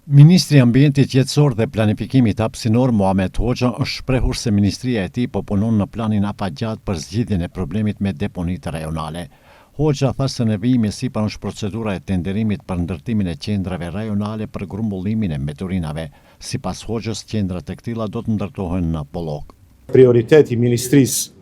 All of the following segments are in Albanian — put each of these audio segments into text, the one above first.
Ministri i Ambientit Jetësor dhe Planifikimit Hapësinor Muhamet Hoxha është shprehur se ministria e tij po punon në planin afatgjatë për zgjidhjen e problemit me deponitë rajonale. Hoxha tha se në vijim e sipër është procedura e tenderimit për ndërtimin e qendrave rajonale për grumbullimin e mbeturinave. Sipas Hoxhës, qendrat e këtilla do të ndërtohen në Pollok. Prioriteti i Ministrisë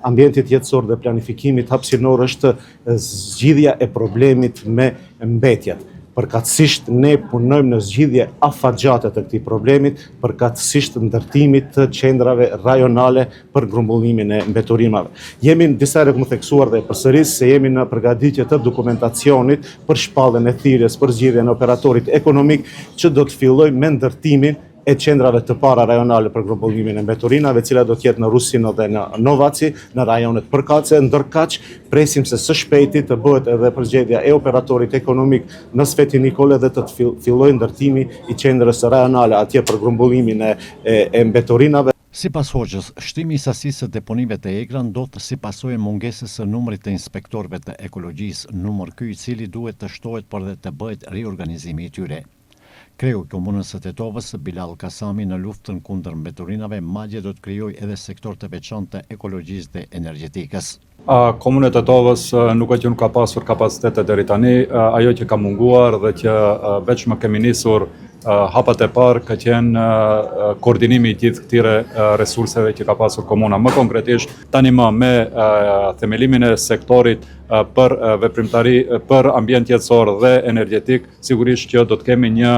Ambientit Jetësor dhe Planifikimit Hapësinor është zgjidhja e problemit me mbetjet. Përkatësisht ne punojmë në zgjidhje afatgjate të këtij problemit, përkatësisht ndërtimit të qendrave rajonale për grumbullimin e mbeturinave. Jemi disa herë të theksuar dhe përsëris se jemi në përgatitje të dokumentacionit për shpalljen e thirrjes për zgjidhjen e operatorit ekonomik që do të fillojë me ndërtimin e qendrave të para rajonale për grumbullimin e mbeturinave, cila do të jetë në Rusino dhe në Novaci, në rajonet përkatëse, ndërkaq presim se së shpejti të bëhet edhe përzgjedhja e operatorit ekonomik në Sveti Nikole dhe të fillojë ndërtimi i qendrës rajonale atje për grumbullimin e mbeturinave. Sipas Hoxhës, shtimi i sasisë së deponive të egra ndodh si pasojë mungesës së numrit të inspektorëve të ekologjisë, numër ky i cili duhet të shtohet por dhe të bëhet riorganizimi i tyre. Kreu i komunës së Tetovës, Bilal Kasami, në luftën kundër mbeturinave, madje do të krijojë edhe sektor të veçantë të ekologjisë dhe energjetikës. Komuna e Tetovës nuk është që nuk ka pasur kapacitete deri tani, ajo që ka munguar dhe që veç më kemi nisur hapat e parë ka qenë koordinimi i gjithë këtyre resurseve që ka pasur komuna. Më konkretisht tani më me themelimin e sektorit për veprimtari për ambient jetësor dhe energjetik, sigurisht që do të kemi një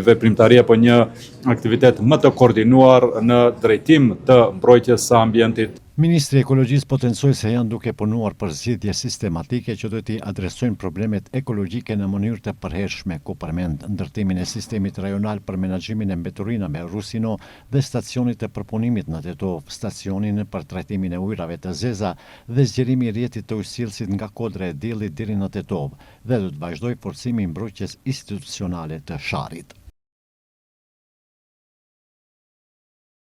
veprimtari apo një aktivitet më të koordinuar në drejtim të mbrojtjes së ambientit. Ministri i Ekologjisë potencoi se janë duke punuar për zgjidhje sistematike që do t'i adresojnë problemet ekologjike në mënyrë të përhershme, ku përmend ndërtimin e sistemit rajonal për menaxhimin e mbeturinave Rusino dhe stacionit të përpunimit në Tetov, stacionin për trajtimin e ujrave të zeza dhe zgjerimi i rrjetit të ujësillësit nga Kodra e Diellit deri në Tetov, dhe do të vazhdojë forcimi i mbrojtjes institucionale të Sharrit.